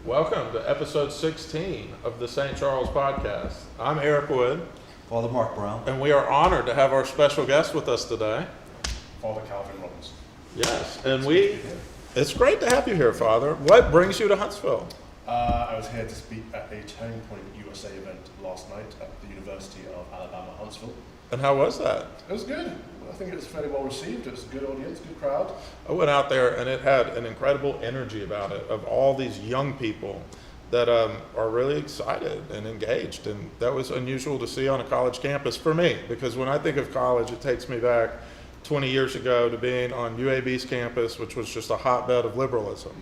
Welcome to episode 16 of the St. Charles podcast. I'm Eric Wood, Father Mark Brown. and we are honored to have our special guest with us today. Father Calvin Robinson. Yes, and it's great to have you here, Father. What brings you to Huntsville? I was here to speak at a Turning Point USA event last night at the University of Alabama, Huntsville. And how was that? It was good. I think it was fairly well received. It was a good audience, good crowd. I went out there and it had an incredible energy about it of all these young people that are really excited and engaged. And that was unusual to see on a college campus for me, because when I think of college, it takes me back 20 years ago to being on UAB's campus, which was just a hotbed of liberalism.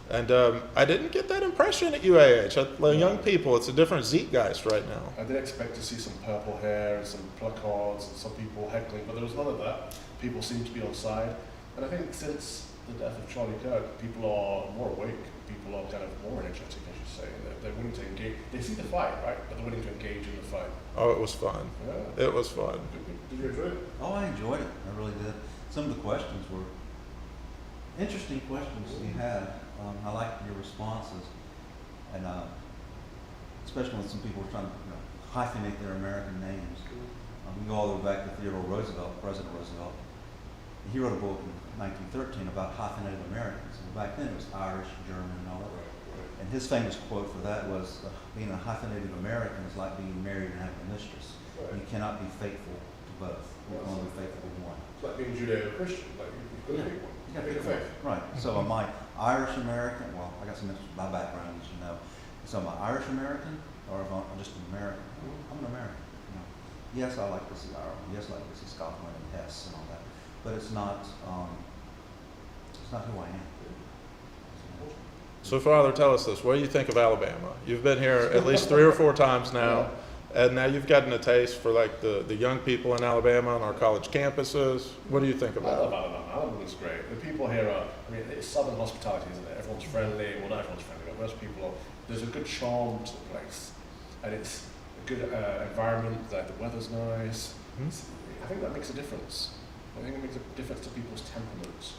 And I didn't get that impression at UAH. Young people, it's a different zeitgeist right now. I did expect to see some purple hair and some placards and some people heckling, but there was none of that. People seemed to be on side. And I think since the death of Charlie Kirk, people are more awake. People are kind of more energetic, as you say. And they're willing to engage. They see the fight, right? But they're willing to engage in the fight. Oh, it was fun. Yeah. It was fun. Did you enjoy it? Oh, I enjoyed it. I really did. Some of the questions were interesting questions you had. I liked your responses, and especially when some people were trying to hyphenate their American names. We go all the way back to Theodore Roosevelt, President Roosevelt. He wrote a book in 1913 about hyphenated Americans. And back then it was Irish, German, and all that. And his famous quote for that was, being a hyphenated American is like being married and having a mistress. You cannot be faithful to both. You can only be faithful to one. It's like being Judeo-Christian. Like you've got to pick one. You gotta pick a faith. Right. So am I Irish American? Well, I got some my background, as you know. So am I Irish American, or am I just an American? I'm an American. Yes, I like to see Ireland. Yes, I like to see Scotland and Hess and all that. But it's not who I am. So, Father, tell us this. What do you think of Alabama? You've been here at least 3 or 4 times now, and now you've gotten a taste for like the young people in Alabama on our college campuses. What do you think I about love it? Alabama. Alabama's great. The people here are, it's southern hospitality, isn't it? Everyone's friendly. Well, not everyone's friendly, but most people are. There's a good charm to the place. And it's a good environment, like the weather's nice. I think that makes a difference. I think it makes a difference to people's temperaments.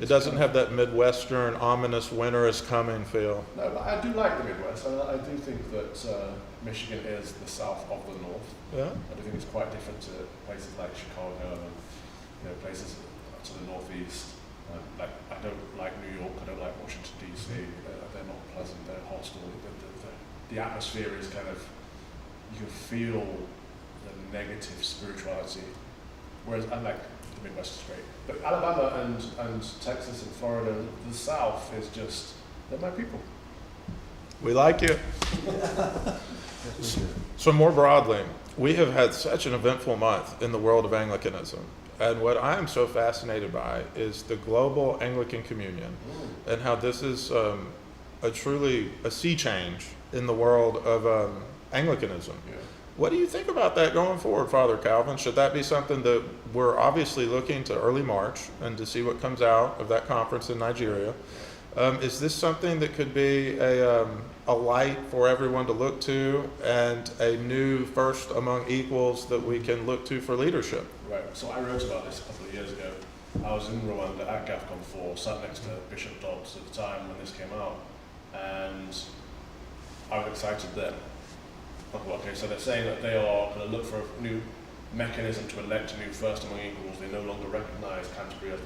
It doesn't have that Midwestern, ominous winter is coming feel. No, but I do like the Midwest. I do think that Michigan is the south of the north. Yeah. I do think it's quite different to places like Chicago and places to the northeast. I don't like New York. I don't like Washington D.C. They're not pleasant. They're hostile. The atmosphere is kind of, you can feel the negative spirituality. Whereas I like the Midwest is great. But Alabama and Texas and Florida, the South is just, they're my people. We like you. So more broadly, we have had such an eventful month in the world of Anglicanism. And what I am so fascinated by is the global Anglican communion and how this is truly a sea change in the world of Anglicanism. Yeah. What do you think about that going forward, Father Calvin? Should that be something that we're obviously looking to early March and to see what comes out of that conference in Nigeria? Is this something that could be a light for everyone to look to and a new first among equals that we can look to for leadership? Right, so I wrote about this a couple of years ago. I was in Rwanda at GAFCON 4, sat next to Bishop Dobbs at the time when this came out, and I was excited then. Okay, so they're saying that they are going to look for a new mechanism to elect a new first among equals. They no longer recognise Canterbury as the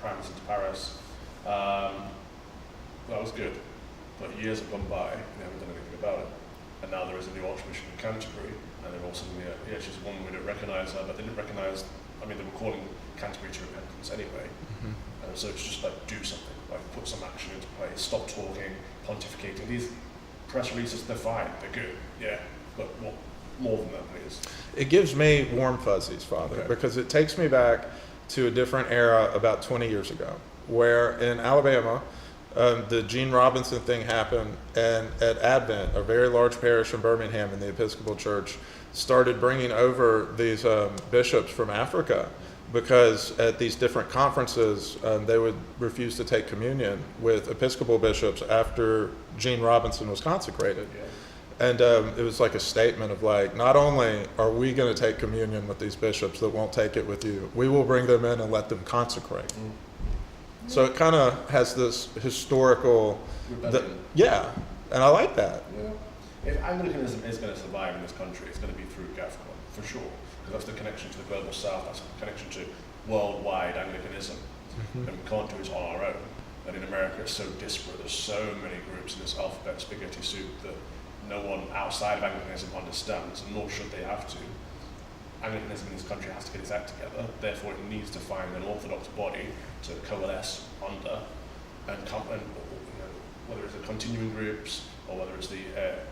Prime Minister to Paris. That was good, but years have gone by and they haven't done anything about it. And now there is a new Archbishop of Canterbury, and they're also she's one we don't recognise her, but they didn't recognise. They were calling Canterbury to repentance anyway. And so it's just like do something, like put some action into place, stop talking, pontificating. These press releases, they're fine, they're good, yeah. But what more than that, please? It gives me warm fuzzies, Father, because it takes me back to a different era about 20 years ago, where in Alabama, the Gene Robinson thing happened, and at Advent, a very large parish in Birmingham in the Episcopal Church started bringing over these bishops from Africa, because at these different conferences, they would refuse to take communion with Episcopal bishops after Gene Robinson was consecrated. Yeah. And it was like a statement of like, not only are we going to take communion with these bishops that won't take it with you, we will bring them in and let them consecrate. So it kind of has this historical, Rebellion. yeah, and I like that. Yeah. If Anglicanism is going to survive in this country, it's going to be through GAFCON, for sure. Because that's the connection to the global south, that's the connection to worldwide Anglicanism. And we can't do it on our own. And in America, it's so disparate. There's so many groups in this alphabet spaghetti soup that no one outside of Anglicanism understands, and nor should they have to. Anglicanism in this country has to get its act together. Therefore, it needs to find an orthodox body to coalesce under, and come and whether it's the continuing groups or whether it's the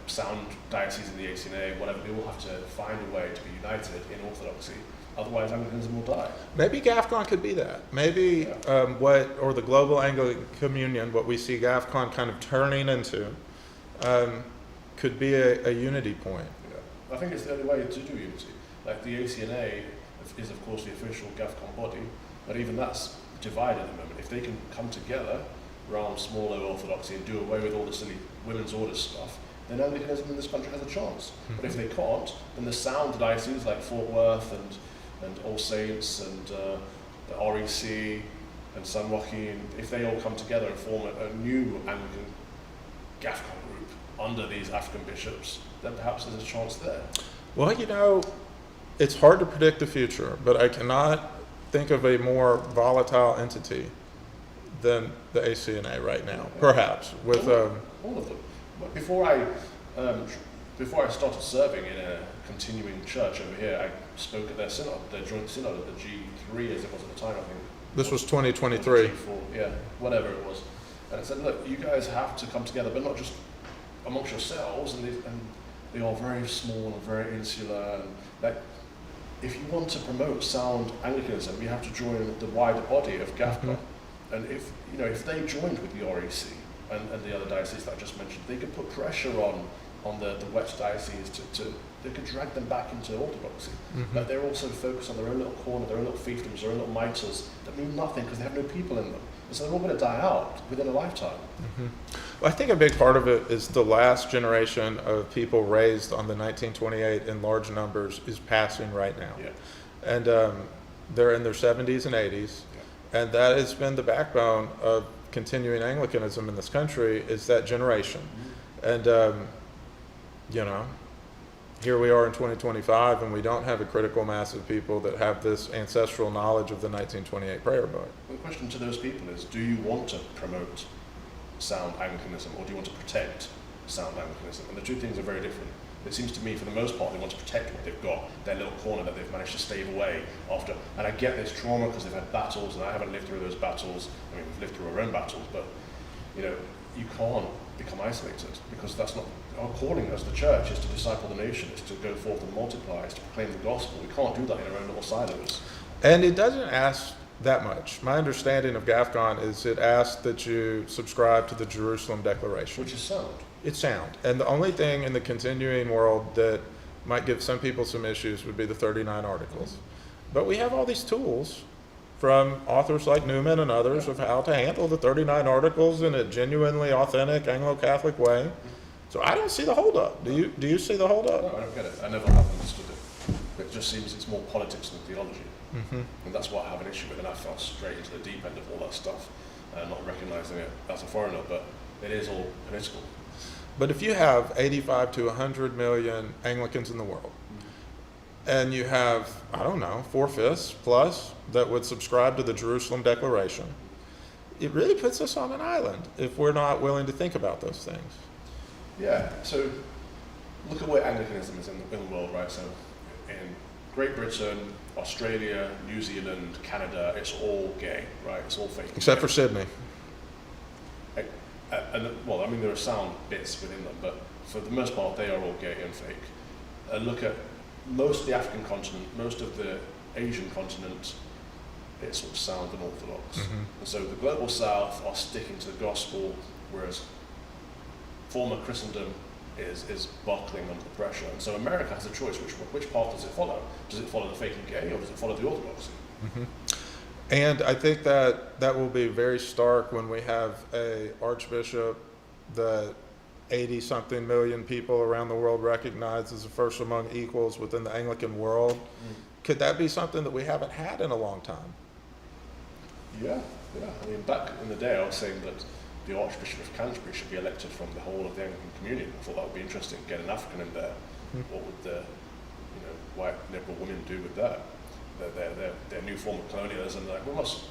sound diocese in the ACNA, whatever, they all have to find a way to be united in orthodoxy. Otherwise, Anglicanism will die. Maybe GAFCON could be that. Maybe or the Global Anglican Communion, what we see GAFCON kind of turning into, could be a unity point. Yeah. I think it's the only way to do unity. Like the ACNA is, of course, the official GAFCON body, but even that's divided at the moment. If they can come together around small O orthodoxy and do away with all the silly women's orders stuff, then Anglicanism in this country has a chance. But if they can't, then the sound dioceses like Fort Worth and All Saints and the REC and San Joaquin, if they all come together and form a new Anglican GAFCON group under these African bishops, then perhaps there's a chance there. Well, it's hard to predict the future, but I cannot think of a more volatile entity than the ACNA right now, perhaps, with... all of them. But before I started serving in a continuing church over here, I spoke at their synod, their joint synod at the G3 as it was at the time, I think. This was 2023. G4, yeah, whatever it was. And it said, look, you guys have to come together, but not just amongst yourselves, and they are very small and very insular. And like, if you want to promote sound Anglicanism, you have to join the wider body of GAFCON. And if they joined with the REC and the other dioceses that I just mentioned, they could put pressure on the West diocese they could drag them back into orthodoxy. But they're also focused on their own little corner, their own little fiefdoms, their own little mitres that mean nothing because they have no people in them. And so they're all going to die out within a lifetime. Well, I think a big part of it is the last generation of people raised on the 1928 in large numbers is passing right now. Yeah. And they're in their 70s and 80s. Yeah. And that has been the backbone of continuing Anglicanism in this country, is that generation. And, here we are in 2025, and we don't have a critical mass of people that have this ancestral knowledge of the 1928 prayer book. The question to those people is, do you want to promote sound Anglicanism, or do you want to protect sound Anglicanism? And the two things are very different. It seems to me, for the most part, they want to protect what they've got, their little corner that they've managed to stave away after. And I get this trauma because they've had battles, and I haven't lived through those battles. I mean, we've lived through our own battles, but you can't become isolated, because that's not our calling as the church. Is to disciple the nation, is to go forth and multiply, is to proclaim the gospel. We can't do that in our own little silos. And it doesn't ask that much. My understanding of GAFCON is it asks that you subscribe to the Jerusalem Declaration. Which is sound. It's sound. And the only thing in the continuing world that might give some people some issues would be the 39 articles. But we have all these tools from authors like Newman and others of how to handle the 39 articles in a genuinely authentic Anglo-Catholic way. So I don't see the holdup. Do you see the holdup? No, I don't get it. I never have understood it. It just seems it's more politics than theology. And that's what I have an issue with, and I fell straight into the deep end of all that stuff, not recognizing it as a foreigner, but it is all political. But if you have 85 to 100 million Anglicans in the world, and you have, 4/5 plus that would subscribe to the Jerusalem Declaration, it really puts us on an island if we're not willing to think about those things. Yeah, so look at where Anglicanism is in the world, right? So in Great Britain, Australia, New Zealand, Canada, it's all gay, right? It's all fake. Except for Sydney. There are sound bits within them, but for the most part, they are all gay and fake. Look at most of the African continent, most of the Asian continent, it's sort of sound and orthodox. And so the global south are sticking to the gospel, whereas former Christendom is buckling under the pressure. And so America has a choice. Which path does it follow? Does it follow the fake and gay, or does it follow the orthodoxy? And I think that will be very stark when we have a archbishop that 80-something million people around the world recognize as the first among equals within the Anglican world. Could that be something that we haven't had in a long time? Yeah, yeah. I mean, back in the day, I was saying that the Archbishop of Canterbury should be elected from the whole of the Anglican Communion. I thought that would be interesting. Get an African in there. What would the white liberal women do with that? Their new form of colonialism. Like, we must,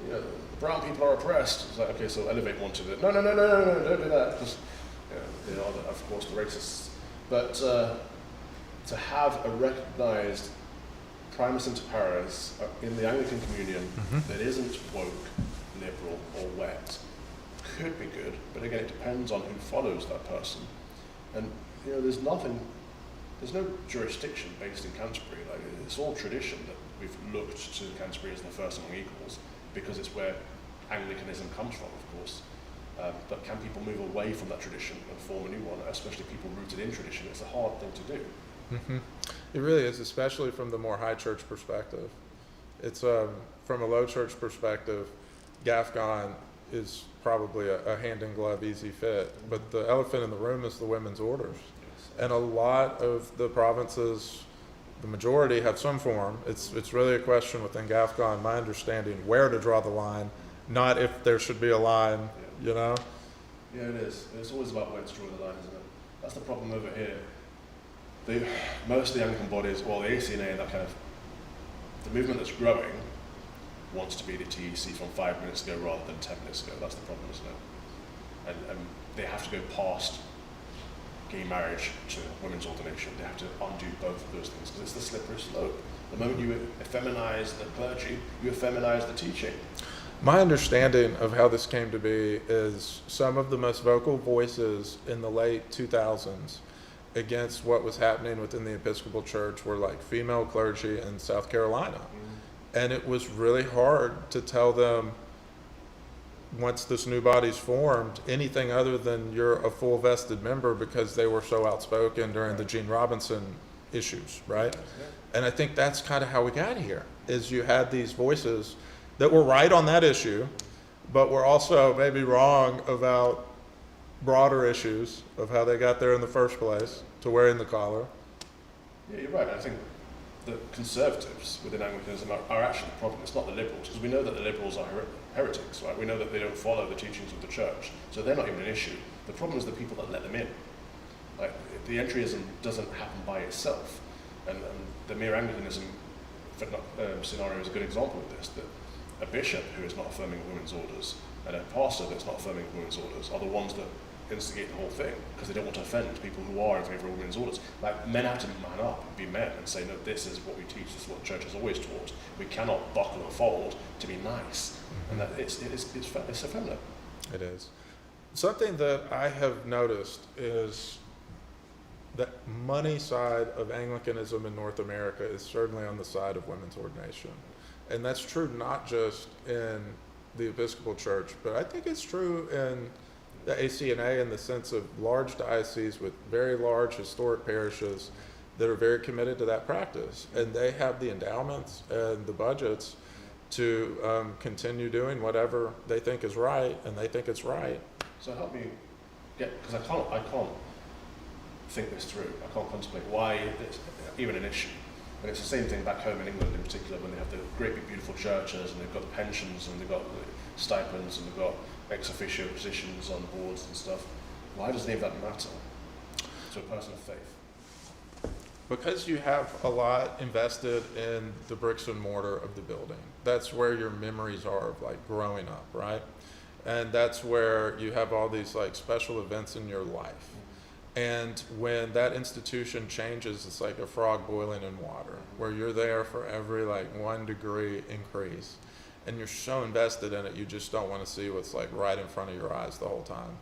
the brown people are oppressed. It's like, okay, so elevate one to the no, don't do that. Because of course, the racists. But to have a recognised primus inter pares in the Anglican Communion that isn't woke, liberal, or wet could be good, but again, it depends on who follows that person. And there's no jurisdiction based in Canterbury. Like, it's all tradition that we've looked to Canterbury as the first among equals because it's where Anglicanism comes from, of course. But can people move away from that tradition and form a new one, especially people rooted in tradition? It's a hard thing to do. It really is, especially from the more high church perspective. It's from a low church perspective, GAFCON is probably a hand-in-glove easy fit, but the elephant in the room is the women's orders. And a lot of the provinces, the majority, have some form. It's really a question within GAFCON, my understanding, where to draw the line, not if there should be a line, Yeah, it is. It's always about where to draw the line, isn't it? That's the problem over here. Most of the Anglican bodies, well, the ACNA and that kind of, the movement that's growing wants to be the TEC from 5 minutes ago rather than 10 minutes ago. That's the problem, isn't it? And they have to go past gay marriage to women's ordination. They have to undo both of those things because it's the slippery slope. The moment you effeminize the clergy, you effeminize the teaching. My understanding of how this came to be is some of the most vocal voices in the late 2000s against what was happening within the Episcopal Church were like female clergy in South Carolina. And it was really hard to tell them, once this new body's formed, anything other than you're a full vested member, because they were so outspoken during the Gene Robinson issues, right? And I think that's kind of how we got here, is you had these voices that were right on that issue, but were also maybe wrong about broader issues of how they got there in the first place, to wearing the collar. Yeah, you're right. I think the conservatives within Anglicanism are actually the problem. It's not the liberals, because we know that the liberals are heretics, right? We know that they don't follow the teachings of the church, so they're not even an issue. The problem is the people that let them in. Like, the entryism doesn't happen by itself, and the mere Anglicanism scenario is a good example of this. That a bishop who is not affirming women's orders and a pastor that's not affirming women's orders are the ones that instigate the whole thing, because they don't want to offend people who are in favour of women's orders. Like, men have to man up and be men and say, no, this is what we teach, this is what the church has always taught. We cannot buckle and fold to be nice. And that it's effeminate. It is. Something that I have noticed is the money side of Anglicanism in North America is certainly on the side of women's ordination. And that's true not just in the Episcopal Church, but I think it's true in the ACNA in the sense of large dioceses with very large historic parishes that are very committed to that practice. And they have the endowments and the budgets to continue doing whatever they think is right, and they think it's right. So help me get, because I can't think this through. I can't contemplate why it's even an issue. And it's the same thing back home in England in particular, when they have the great big beautiful churches and they've got the pensions and they've got the stipends and they've got ex officio positions on boards and stuff. Why does any of that matter to a person of faith? Because you have a lot invested in the bricks and mortar of the building. That's where your memories are of like growing up, right? And that's where you have all these like special events in your life. And when that institution changes, it's like a frog boiling in water, where you're there for every like 1 degree increase. And you're so invested in it, you just don't want to see what's like right in front of your eyes the whole time.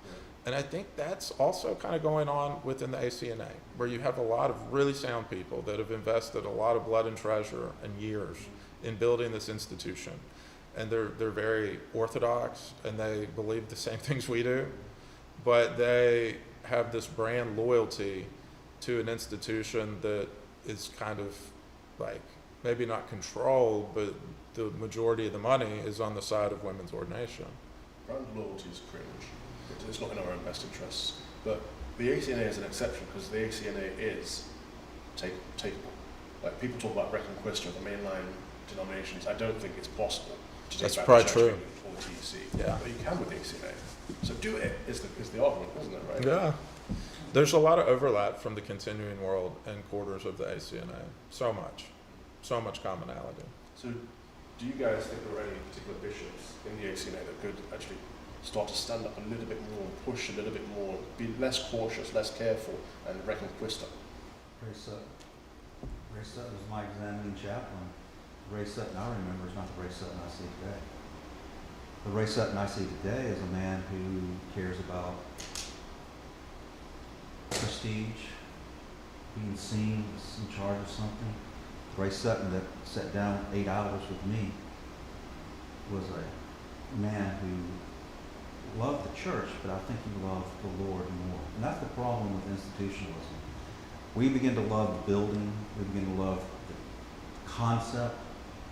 And I think that's also kind of going on within the ACNA, where you have a lot of really sound people that have invested a lot of blood and treasure and years in building this institution. And they're very orthodox, and they believe the same things we do, but they have this brand loyalty to an institution that is kind of like, maybe not controlled, but the majority of the money is on the side of women's ordination. Brand loyalty is cringe. It's not in our own best interests. But the ACNA is an exception, because the ACNA is takeable. Like, people talk about Reconquista, the mainline denominations. I don't think it's possible to That's take back probably the true. church or TC. Yeah. But you can with the ACNA. So do it is the argument, isn't it, right? Yeah. There's a lot of overlap from the continuing world and quarters of the ACNA. So much commonality. So do you guys think there are any particular bishops in the ACNA that could actually start to stand up a little bit more, push a little bit more, be less cautious, less careful, and reconquista? Ray Sutton. Ray Sutton was my examining chaplain. Ray Sutton I remember is not the Ray Sutton I see today. The Ray Sutton I see today is a man who cares about prestige, being seen as in charge of something. Ray Sutton that sat down 8 hours with me was a man who loved the church, but I think he loved the Lord more. And that's the problem with institutionalism. We begin to love the building, we begin to love the concept,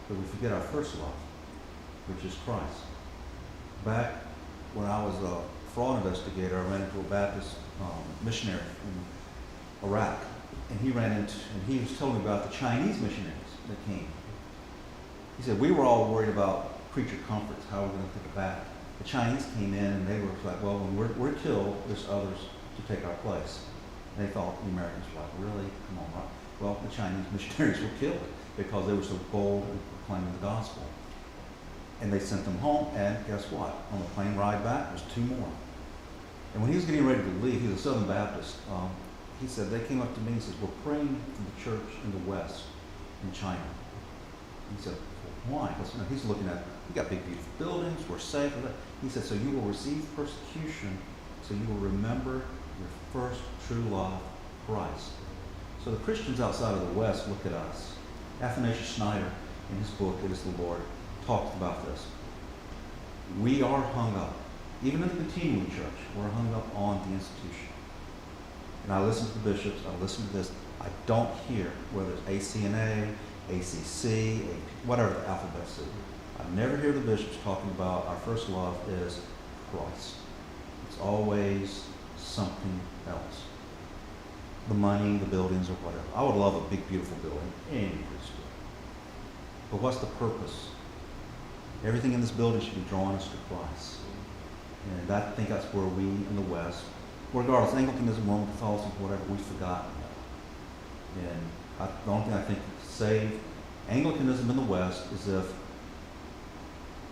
but we forget our first love, which is Christ. Back when I was a fraud investigator, I ran into a Baptist missionary in Iraq, and he was telling me about the Chinese missionaries that came. He said, we were all worried about creature comforts, how we're going to get it back. The Chinese came in and they were like, well, when we're killed, there's others to take our place. And they thought the Americans were like, really? Come on, right? Well, the Chinese missionaries were killed because they were so bold in proclaiming the gospel. And they sent them home, and guess what? On the plane ride back, there's 2 more. And when he was getting ready to leave, he was a Southern Baptist, he said, they came up to me and said, we're praying for the church in the West, in China. He said, well, why? Because he's looking at, we got big, beautiful buildings, we're safe. He said, so you will receive persecution, so you will remember your first true love, Christ. So the Christians outside of the West look at us. Athanasius Schneider, in his book, It is the Lord, talked about this. We are hung up, even in the continuing church, we're hung up on the institution. And I listen to the bishops, I listen to this, I don't hear whether it's ACNA, ACC, whatever the alphabet is. I never hear the bishops talking about our first love is Christ. It's always something else. The money, the buildings, or whatever. I would love a big, beautiful building, any preschool. But what's the purpose? Everything in this building should be drawing us to Christ. And I think that's where we in the West, regardless, Anglicanism, Roman Catholicism, whatever, we've forgotten that. And the only thing I think to save Anglicanism in the West is if,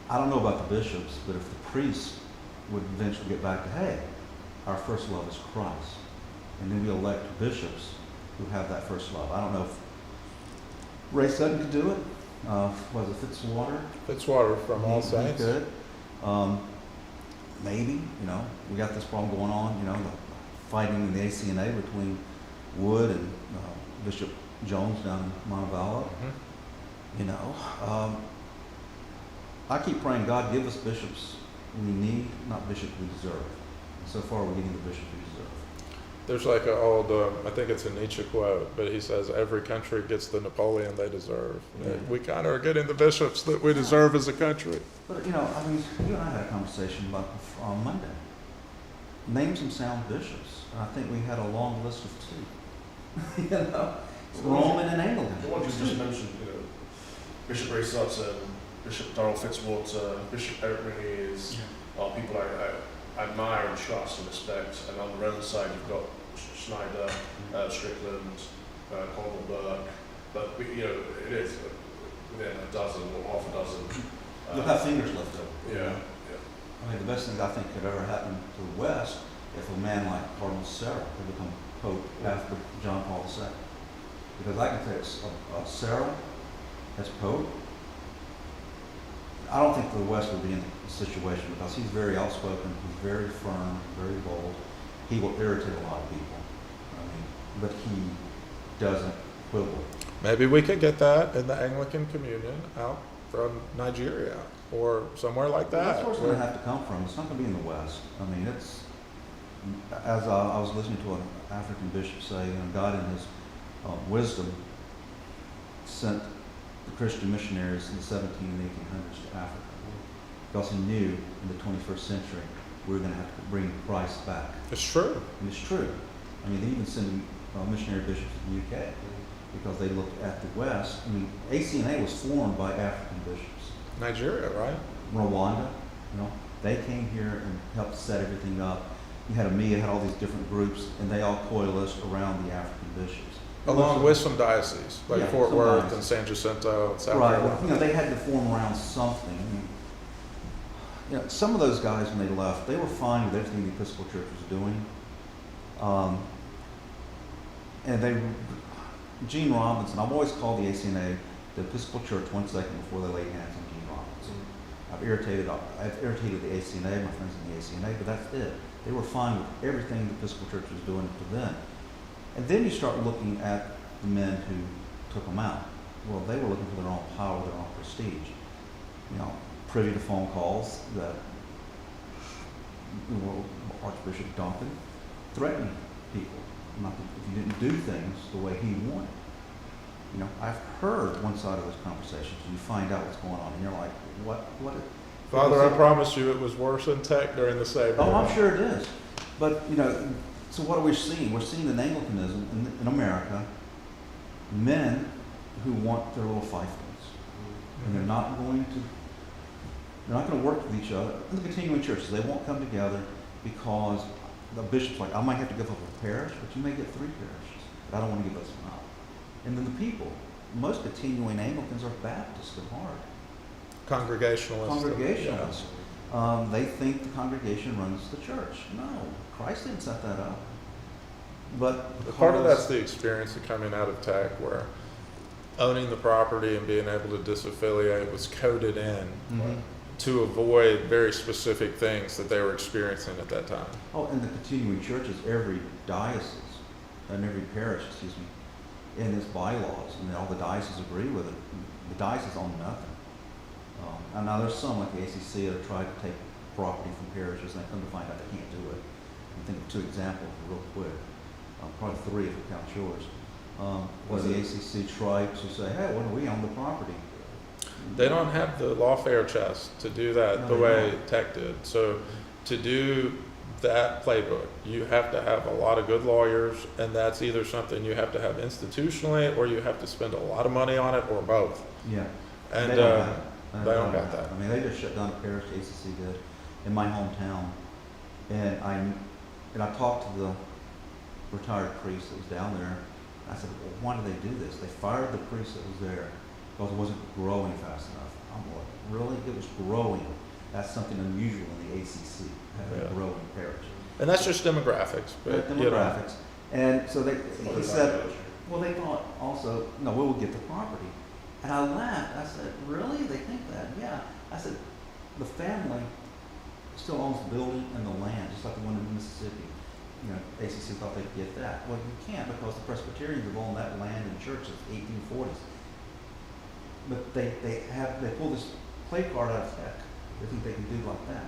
I don't know about the bishops, but if the priests would eventually get back to, hey, our first love is Christ. And then we elect bishops who have that first love. I don't know if Ray Sutton could do it. Was it Fitzwater? Fitzwater from All He Saints. could. Maybe, we got this problem going on, the fighting in the ACNA between Wood and Bishop Jones down in Montevallo. Mm-hmm. I keep praying, God, give us bishops we need, not bishops we deserve. And so far, we're getting the bishops we deserve. There's like an old, I think it's a Nietzsche quote, but he says, every country gets the Napoleon they deserve. Yeah. We kind of are getting the bishops that we deserve as a country. But, you and I had a conversation about on Monday. Name some sound bishops. And I think we had a long list of 2. Roman and Anglican. The ones you just mentioned, Bishop Ray Sutton, Bishop Darrell Fitzwater, Bishop Eric Meunier are people I admire and trust and respect. And on the Roman side, you've got Schneider, Strickland, Conwell Burke. But it is within a dozen or half a dozen. You'll have fingers left over. Yeah. I mean, the best thing I think could ever happen to the West if a man like Cardinal Sarah could become Pope after John Paul II. Because I can take Sarah as Pope. I don't think the West would be in a situation because he's very outspoken, he's very firm, very bold. He will irritate a lot of people. But he doesn't quibble. Maybe we could get that in the Anglican Communion out from Nigeria or somewhere like that. Well, that's where it's going to have to come from. It's not going to be in the West. It's, as I was listening to an African bishop say, God in his wisdom sent the Christian missionaries in the 1700s and 1800s to Africa because he knew in the 21st century we were going to have to bring Christ back. It's true. And it's true. They even send missionary bishops to the UK because they looked at the West. ACNA was formed by African bishops. Nigeria, right? Rwanda, they came here and helped set everything up. You had EMEA, had all these different groups, and they all coalesced around the African bishops. Along with some dioceses, like Yeah, Fort some Worth dioceses. and San Jacinto and South Right, Carolina. well, they had to form around something. Some of those guys, when they left, they were fine with everything the Episcopal Church was doing. Gene Robinson, I've always called the ACNA the Episcopal Church 1 second before they laid hands on Gene Robinson. I've irritated the ACNA, my friends in the ACNA, but that's it. They were fine with everything the Episcopal Church was doing to then. And then you start looking at the men who took them out. Well, they were looking for their own power, their own prestige. Privy to phone calls that Archbishop Duncan threatened people if you didn't do things the way he wanted. I've heard one side of those conversations. You find out what's going on, and you're like, what? Father, I promise you it was worse in tech during the same Oh, era. I'm sure it is. But, so what are we seeing? We're seeing in Anglicanism in America, men who want their little fiefdoms. And they're not going to work with each other. In the continuing churches, they won't come together because the bishop's like, I might have to give up a parish, but you may get 3 parishes. But I don't want to give this one up. And then the people, most continuing Anglicans are Baptist at heart. Congregationalists. They think the congregation runs the church. No, Christ didn't set that up. But Part of that's the experience of coming out of tech, where owning the property and being able to disaffiliate was coded in to avoid very specific things that they were experiencing at that time. Oh, and the continuing churches, every diocese and every parish, in its bylaws, and all the dioceses agree with it. The diocese own nothing. And now there's some like the ACC that have tried to take property from parishes, and they come to find out they can't do it. I think of 2 examples real quick, probably 3 if you count yours. Where the ACC tried to say, hey, when we own the property? They don't have the lawfare chest to do that the way tech did. So to do that playbook, you have to have a lot of good lawyers, and that's either something you have to have institutionally, or you have to spend a lot of money on it, or both. Yeah. And they don't have it. they don't got that. I mean, they just shut down a parish, the ACC did, in my hometown. And I talked to the retired priest that was down there. I said, well, why did they do this? They fired the priest that was there because it wasn't growing fast enough. I'm like, really? It was growing. That's something unusual in the ACC, having a growing parish. And that's just demographics. But, demographics. And so he said, well, they thought also, no, we will get the property. And I laughed. I said, really? They think that? Yeah. I said, the family still owns the building and the land, just like the one in Mississippi. ACC thought they'd get that. Well, you can't, because the Presbyterians have owned that land and church since 1840s. But they pull this play card out of tech. They think they can do like that.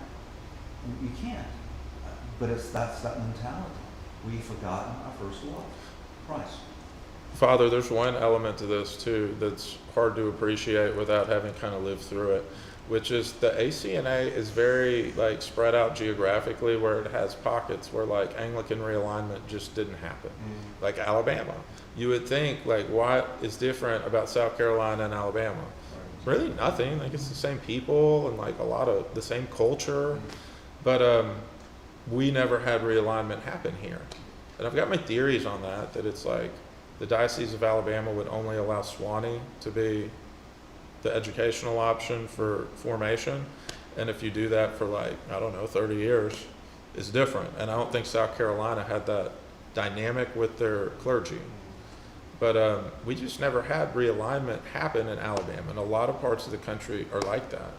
And you can't. But that's that mentality. We've forgotten our first love, Christ. Father, there's one element to this too that's hard to appreciate without having kind of lived through it, which is the ACNA is very spread out geographically, where it has pockets where Anglican realignment just didn't happen. Like Alabama. You would think what is different about South Carolina and Alabama? Really nothing. It's the same people and a lot of the same culture. But we never had realignment happen here. And I've got my theories on that it's the Diocese of Alabama would only allow Swanee to be the educational option for formation. And if you do that for 30 years, it's different. And I don't think South Carolina had that dynamic with their clergy. But we just never had realignment happen in Alabama. And a lot of parts of the country are like that.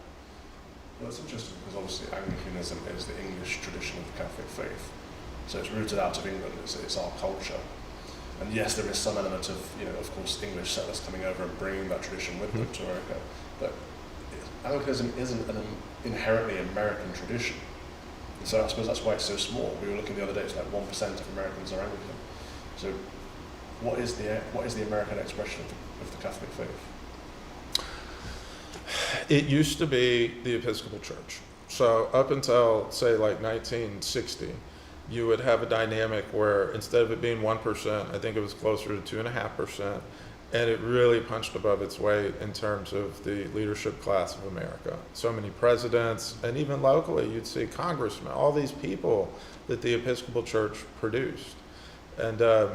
Well, it's interesting because obviously Anglicanism is the English tradition of the Catholic faith. So it's rooted out of England, it's our culture. And yes, there is some element of, of course, English settlers coming over and bringing that tradition with them to America. But Anglicanism isn't an inherently American tradition. And so I suppose that's why it's so small. We were looking the other day, it's 1% of Americans are Anglican. So what is the American expression of the Catholic faith? It used to be the Episcopal Church. So up until, say, 1960, you would have a dynamic where instead of it being 1%, I think it was closer to 2.5%, and it really punched above its weight in terms of the leadership class of America. So many presidents, and even locally, you'd see congressmen, all these people that the Episcopal Church produced. And But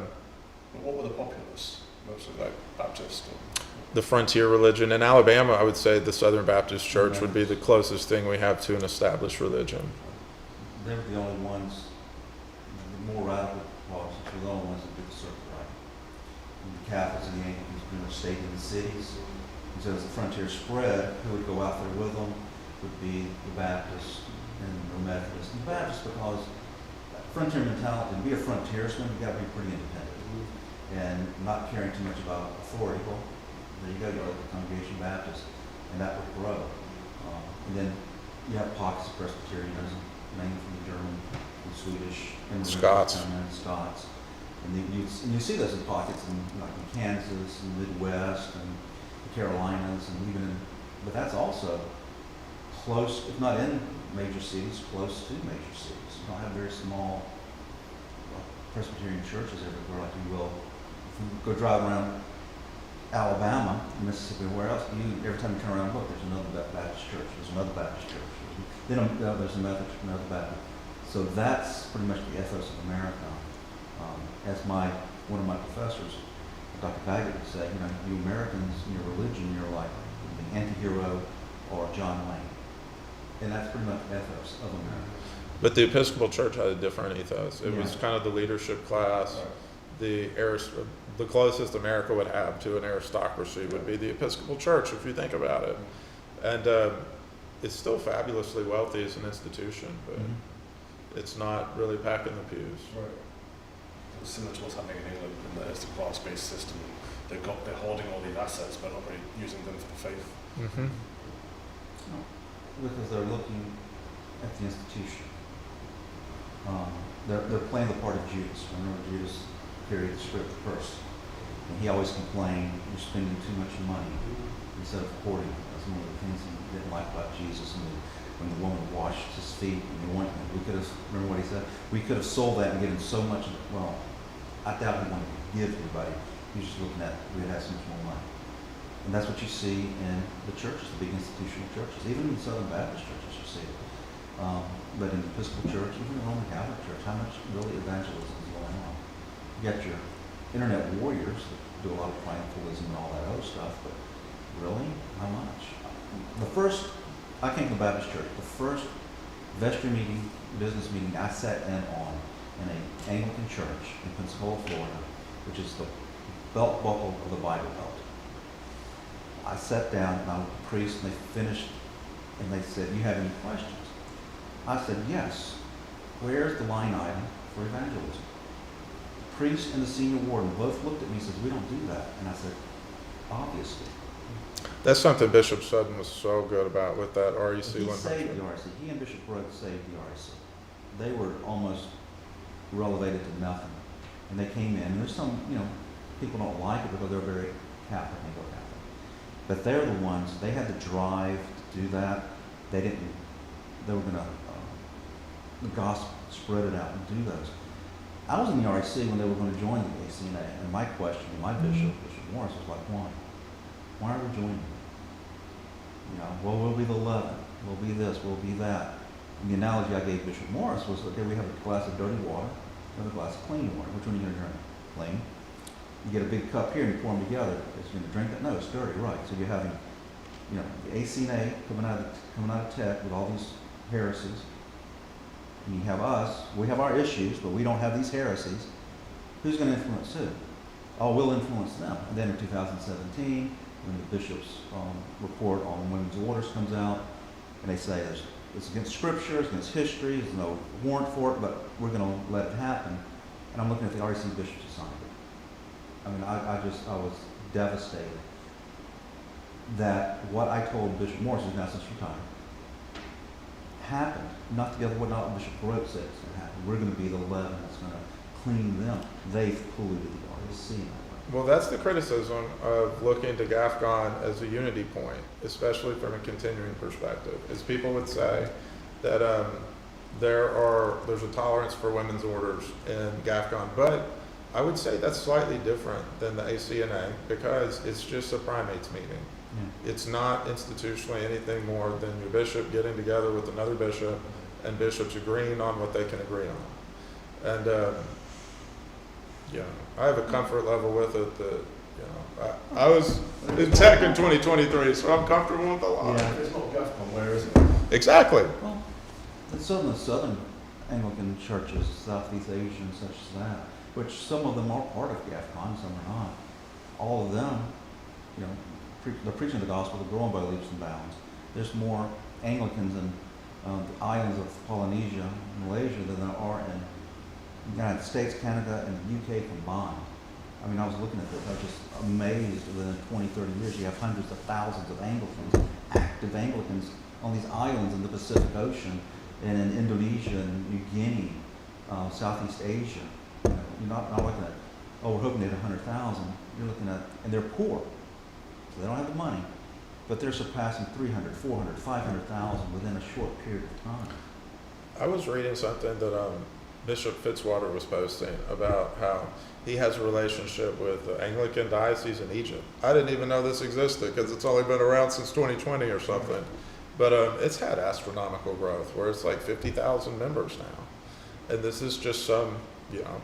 what were the populace? Mostly like Baptist or... the frontier religion in Alabama, I would say the Southern Baptist Church would be the closest thing we have to an established religion. They were the only ones, the more radical Protestants were the only ones that did the circle right. And the Catholics and the Anglicans pretty much stayed in the cities. And so as the frontier spread, who would go out there with them would be the Baptists and the Methodists. And the Baptists, because frontier mentality, to be a frontiersman, you got to be pretty independent and not caring too much about authority. Well, there you go to the Congregation Baptist, and that would grow. And then you have pockets of Presbyterianism, mainly from the German and Swedish immigrants, Scots. and Scots. And you see those in pockets in Kansas and the Midwest and the Carolinas, and even in, but that's also close, if not in major cities, close to major cities. You don't have very small Presbyterian churches everywhere like you will. If you go drive around Alabama, Mississippi, where else? Every time you turn around and look, there's another Baptist church. There's another Baptist church. Then there's a Methodist, another Baptist. So that's pretty much the ethos of America. As one of my professors, Dr. Baggett, would say, you Americans in your religion, you're like the anti-hero or John Wayne. And that's pretty much the ethos of America. But the Episcopal Church had a different ethos. It Yeah. was kind of the leadership class. Right. The closest America would have to an aristocracy would be the Episcopal Church, if you think about it. And it's still fabulously wealthy as an institution, but it's not really packing the pews. Right. It's similar to what's happening in England, in that it's a class-based system. They're holding all these assets, but not really using them for the faith. Mm-hmm. Because they're looking at the institution. They're playing the part of Judas. Remember, Judas carried the script first. And he always complained, you're spending too much money instead of courting. That's one of the things he didn't like about Jesus. And when the woman washed his feet and the ointment, we could have, remember what he said? We could have sold that and given so much, well, I doubt he wanted to give everybody. He was just looking at, we'd have so much more money. And that's what you see in the churches, the big institutional churches. Even in the Southern Baptist churches, you see it. But in the Episcopal Church, even the Roman Catholic Church, how much really evangelism is going on? You got your internet warriors that do a lot of triumphalism and all that other stuff, but really, how much? I came from the Baptist Church. The first vestry meeting, business meeting I sat in on in an Anglican church in Pensacola, Florida, which is the belt buckle of the Bible Belt. I sat down and I was the priest, and they finished, and they said, "You have any questions?" I said, "Yes. Where's the line item for evangelism?" The priest and the senior warden both looked at me and said, "We don't do that." And I said, "Obviously." That's something Bishop Sutton was so good about with that REC He 100. saved the REC. He and Bishop Brooks saved the REC. They were almost relegated to nothing. And they came in, and there's some, people don't like it because they're very Catholic, Anglo-Catholic. But they're the ones, they had the drive to do that. They were going to, the gospel, spread it out and do those. I was in the REC when they were going to join the ACNA, and my question to my bishop, Bishop Morris, was like, why? Why are we joining? Well, we'll be the 11. We'll be this. We'll be that. And the analogy I gave Bishop Morris was, okay, we have a glass of dirty water and a glass of clean water. Which one are you going to drink? Clean. You get a big cup here and you pour them together. Is you going to drink that? No, it's dirty, right? So you're having, the ACNA coming out of Tech with all these heresies. And you have us. We have our issues, but we don't have these heresies. Who's going to influence who? Oh, we'll influence them. And then in 2017, when the bishop's report on women's orders comes out, and they say it's against Scripture, it's against history, there's no warrant for it, but we're going to let it happen. And I'm looking at the REC bishops who signed it. I mean, I was devastated that what I told Bishop Morris, who's now since retired, happened. Not together with what Bishop Brooks said it's going to happen. We're going to be the 11 that's going to clean them. They've polluted the REC in that way. Well, that's the criticism of looking to GAFCON as a unity point, especially from a continuing perspective, is people would say that there's a tolerance for women's orders in GAFCON, but I would say that's slightly different than the ACNA because it's just a primates meeting. Yeah. It's not institutionally anything more than your bishop getting together with another bishop and bishops agreeing on what they can agree on. And, I have a comfort level with it that, I was in tech in 2023, so I'm comfortable with a lot. Yeah. If it's not GovCon, where is it? Exactly. Well, and some of the southern Anglican churches, Southeast Asian, such as that, which some of them are part of GAFCON, some are not. All of them, they're preaching the gospel, they're growing by leaps and bounds. There's more Anglicans in the islands of Polynesia, Malaysia, than there are in the United States, Canada, and the UK combined. I mean, I was looking at this, I was just amazed that in 20, 30 years, you have hundreds of thousands of Anglicans, active Anglicans, on these islands in the Pacific Ocean, and in Indonesia and New Guinea, Southeast Asia. You're not looking at, we're hoping to hit 100,000. You're looking at, and they're poor, so they don't have the money, but they're surpassing 300, 400, 500,000 within a short period of time. I was reading something that Bishop Fitzwater was posting about how he has a relationship with the Anglican diocese in Egypt. I didn't even know this existed because it's only been around since 2020 or something. But it's had astronomical growth where it's like 50,000 members now. And this is just some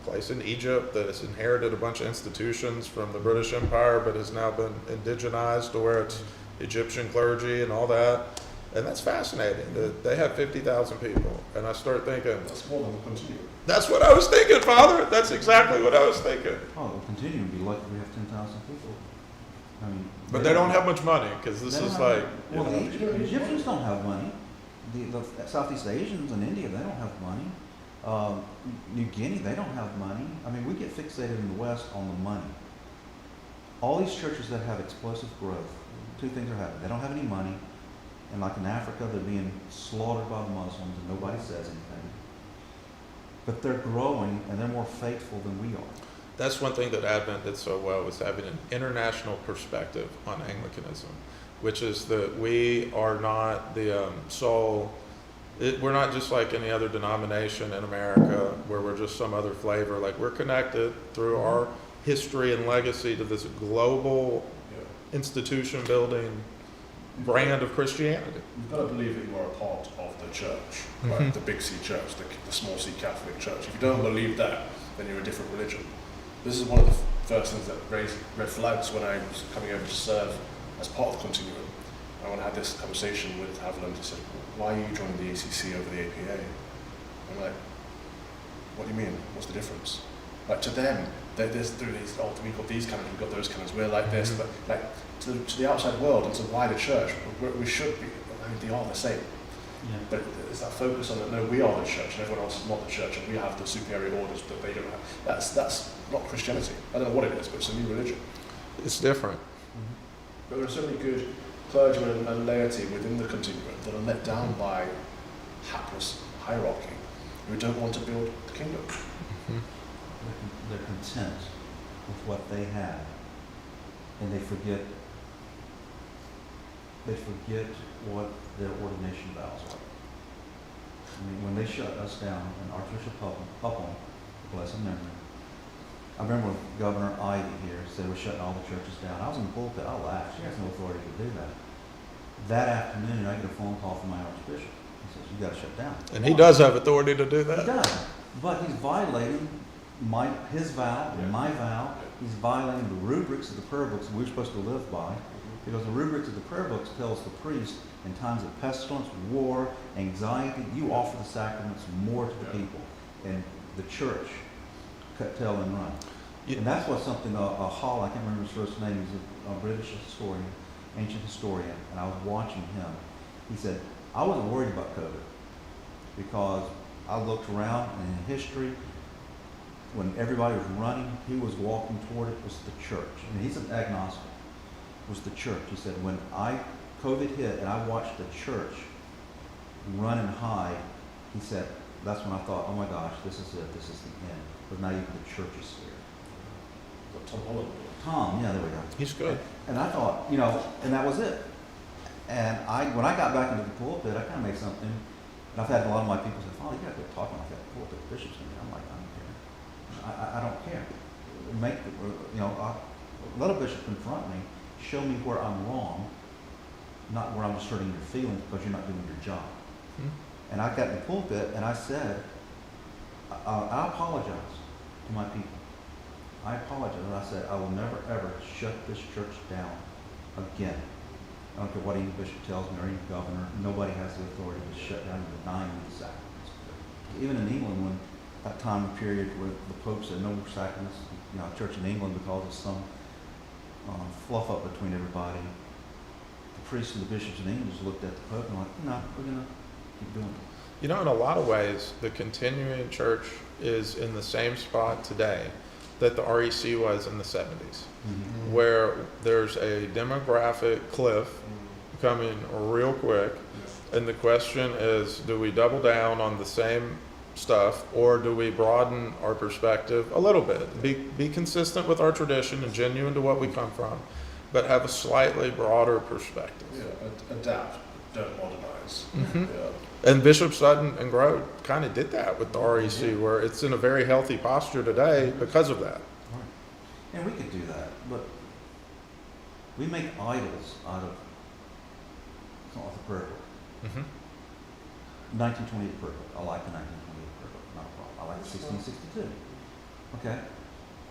place in Egypt that has inherited a bunch of institutions from the British Empire but has now been indigenized to where it's Egyptian clergy and all that. And that's fascinating that they have 50,000 people. And I start thinking, That's more than the continuum. that's what I was thinking, Father. That's exactly what I was thinking. Oh, it'll continue to be lucky we have 10,000 people. I mean, But they don't have much money because this they is don't like, have- well, the Egyptians don't have money. The Southeast Asians in India, they don't have money. New Guinea, they don't have money. I mean, we get fixated in the West on the money. All these churches that have explosive growth, two things are happening. They don't have any money, and like in Africa, they're being slaughtered by the Muslims, and nobody says anything. But they're growing, and they're more faithful than we are. that's one thing that Advent did so well was having an international perspective on Anglicanism, which is that we are not the we're not just like any other denomination in America where we're just some other flavor. Like we're connected through our history and legacy to this global institution building brand of Christianity. You've got to believe that you are a part of the church, right? The big C church, the small C Catholic church. If you don't believe that, then you're a different religion. This is one of the first things that raised red flags when I was coming over to serve as part of the continuum. And when I had this conversation with Haviland, he said, "Why are you joining the ACC over the APA?" I'm like, "What do you mean? What's the difference?" Like to them, they're these, we've got these canons, we've got those canons, we're like this, but like to the outside world and to the wider church, we should be, I mean, they are the same. Yeah. But it's that focus on that, no, we are the church and everyone else is not the church and we have the superior orders that they don't have. That's not Christianity. I don't know what it is, but it's a new religion. It's different. But there are so many good clergymen and laity within the continuum that are let down by hapless hierarchy who don't want to build the kingdom. They're content with what they have, and they forget what their ordination vows are. I mean, when they shut us down, and Archbishop Upham, blessed memory, I remember when Governor Ivey here said we're shutting all the churches down. I was in the pulpit, I laughed. She has no authority to do that. That afternoon, I get a phone call from my Archbishop. He says, "You got to shut down." And he does have authority to do He that. does, but he's violating his vow and my vow. He's violating the rubrics of the prayer books we're supposed to live by, because the rubrics of the prayer books tells the priest in times of pestilence, war, anxiety, you offer the sacraments more to the people, and the church cut tail and run. Yeah. And that's what something Hall, I can't remember his first name, he's a British historian, ancient historian, and I was watching him. He said, "I wasn't worried about COVID because I looked around and in history, when everybody was running, he was walking toward it, was the church." And he's an agnostic. It was the church. He said, when COVID hit and I watched the church run and hide, he said, that's when I thought, oh my gosh, this is it. This is the end. But now even the church is scared. Tom Holland. Tom, yeah, there we go. He's good. And I thought, and that was it. And when I got back into the pulpit, I kind of made something. And I've had a lot of my people say, "Father, you got to quit talking like that. The pulpit, the bishop's in there." I'm like, I don't care. I don't care. let a bishop confront me, show me where I'm wrong, not where I'm just hurting your feelings because you're not doing your job. Hmm. And I got in the pulpit and I said, I apologize to my people. I apologize. And I said, I will never ever shut this church down again. I don't care what any bishop tells me or any governor. Nobody has the authority to shut down and deny me the sacraments. Even in England, when that time and period where the Pope said no more sacraments, church in England, because of some fluff up between everybody, the priests and the bishops in England just looked at the Pope and were like, no, we're going to keep doing it. In a lot of ways, the continuing church is in the same spot today that the REC was in the 70s, Mm-hmm. where there's a demographic cliff coming real quick, and the question is, do we double down on the same stuff, or do we broaden our perspective a little bit? Be consistent with our tradition and genuine to what we come from, but have a slightly broader perspective. Yeah, adapt, but don't modernize. Mm-hmm. Yeah. And Bishop Sutton and Grove kind of did that with the REC, where it's in a very healthy posture today because of that. Right. And we could do that, but we make idols out of, it's not like the prayer book. Mm-hmm. 1928 prayer book. I like the 1928 prayer book, not a problem. I like the 1662. Okay.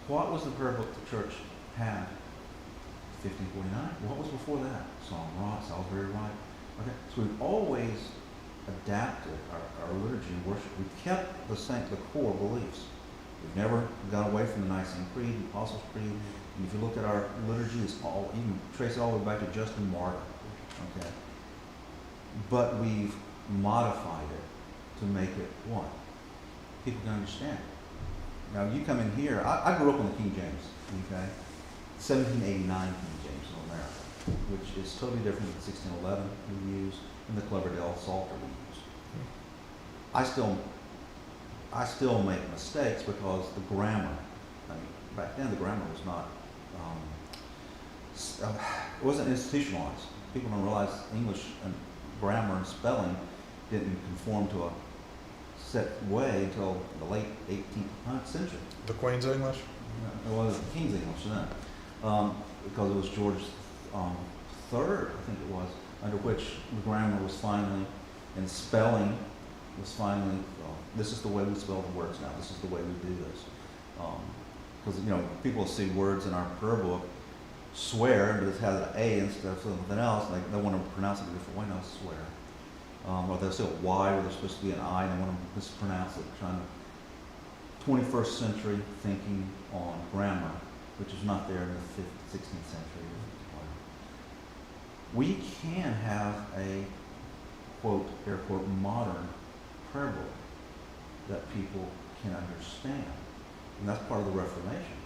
What was the prayer book the church had? 1549. What was before that? Psalm Ross, Salisbury Rite. Okay. So we've always adapted our liturgy and worship. We've kept the core beliefs. We've never gone away from the Nicene Creed, the Apostles' Creed. And if you look at our liturgy, it's all, you can trace it all the way back to Justin Martyr. Okay. But we've modified it to make it what? People can understand it. Now you come in here, I grew up on the King James, okay? 1789 King James in America, which is totally different than 1611 we use and the Cloverdale Psalter we use. I still make mistakes because the grammar, back then the grammar was not, it wasn't institutionalized. People don't realize English and grammar and spelling didn't conform to a set way until the late 18th century. The Queen's English? It was the King's English then, because it was George III, I think it was, under which the grammar was finally, and spelling was finally, this is the way we spell the words now, this is the way we do this. Because, people see words in our prayer book, swear, but it has an A instead of something else, like they want to pronounce it a different way, no, swear. Or they'll say a Y where there's supposed to be an I, and they want to mispronounce it, trying to 21st century thinking on grammar, which is not there in the 16th century. We can have a, quote, air quote, modern prayer book that people can understand. And that's part of the Reformation,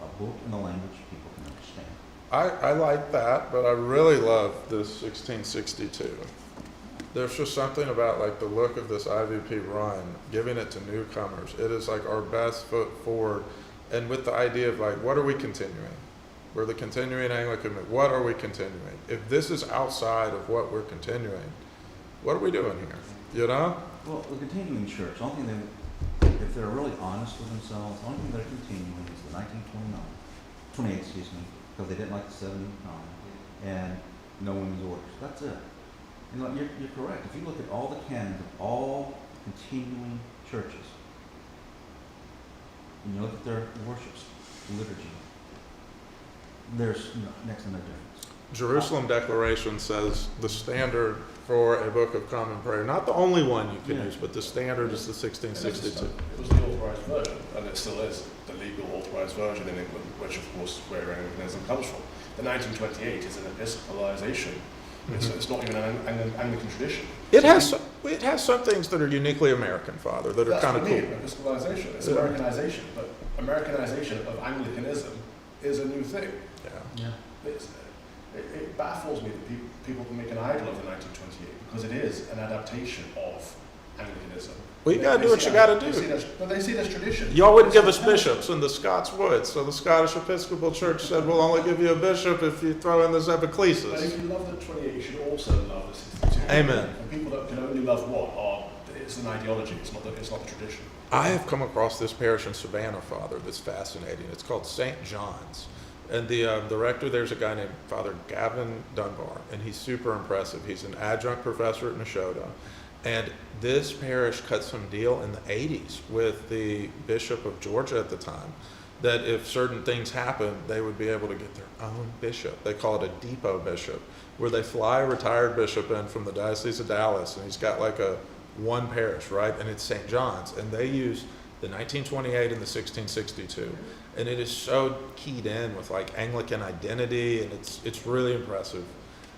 a book in a language people can understand. I like that, but I really love this 1662. There's just something about like the look of this IVP run, giving it to newcomers. It is like our best foot forward, and with the idea of like, what are we continuing? We're the continuing Anglican. What are we continuing? If this is outside of what we're continuing, what are we doing here? Well, the continuing church, the only thing if they're really honest with themselves, the only thing they're continuing is the 28, because they didn't like the 79, and no women's orders. That's it. You're correct. If you look at all the canons of all continuing churches, and you look at their worships, liturgy, there's next to no difference. Jerusalem Declaration says the standard for a Book of Common Prayer, not the only one you can use, but the standard is the 1662. It was the authorized version, and it still is the legal authorized version in England, which of course is where Anglicanism comes from. The 1928 is an episcopalization. It's not even an Anglican tradition. It has some things that are uniquely American, Father, that are kind of cool. Episcopalization. It's Americanization, but Americanization of Anglicanism is a new thing. Yeah. It baffles me that people can make an idol of the 1928 because it is an adaptation of Anglicanism. Well, you got to do what you got to do. But they see there's tradition. Y'all wouldn't give us bishops, and the Scots would. So the Scottish Episcopal Church said, we'll only give you a bishop if you throw in this epiclesis. But if you love the 28, you should also love the 62. Amen. And people that can only love one are it's an ideology. It's not the tradition. I have come across this parish in Savannah, Father, that's fascinating. It's called St. John's. And the rector there's a guy named Father Gavin Dunbar, and he's super impressive. He's an adjunct professor at Nashotah. And this parish cut some deal in the 80s with the Bishop of Georgia at the time, that if certain things happen, they would be able to get their own bishop. They call it a depot bishop, where they fly a retired bishop in from the Diocese of Dallas, and he's got like one parish, right? And it's St. John's. And they use the 1928 and the 1662. And it is so keyed in with like Anglican identity, and it's really impressive.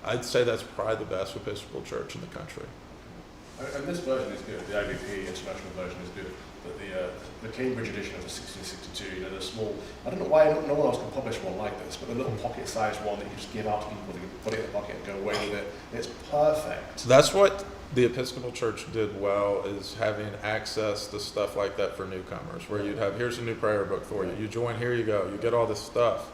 I'd say that's probably the best Episcopal church in the country. And this version is good. The IVP international version is good. But the Cambridge edition of the 1662, the small, I don't know why no one else can publish one like this, but the little pocket-sized one that you just give out to people, they can put it in the pocket and go away with it. It's perfect. That's what the Episcopal Church did well, is having access to stuff like that for newcomers, where you'd have, here's a new prayer book for you. You join, here you go. You get all this stuff.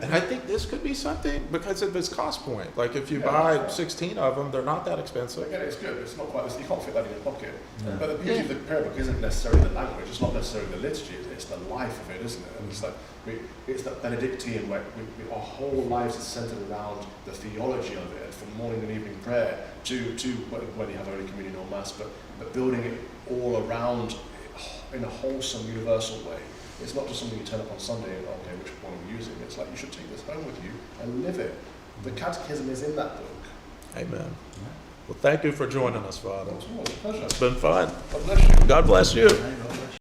And I think this could be something because of its cost point. Like if you buy 16 of them, they're not that expensive. Again, it's good. It's not quite, you can't fit that in your pocket. Yeah. But the beauty of the prayer book isn't necessarily the language, it's not necessarily the liturgy, it's the life of it, isn't it? And it's like, it's that Benedictine where our whole lives is centered around the theology of it, from morning and evening prayer to whether you have Holy Communion or Mass, but building it all around in a wholesome, universal way. It's not just something you turn up on Sunday and, okay, which one are we using? It's like you should take this home with you and live it. The catechism is in that book. Amen. Well, thank you for joining us, Father. It's a pleasure. It's been fun. God bless you. God bless you. There you go.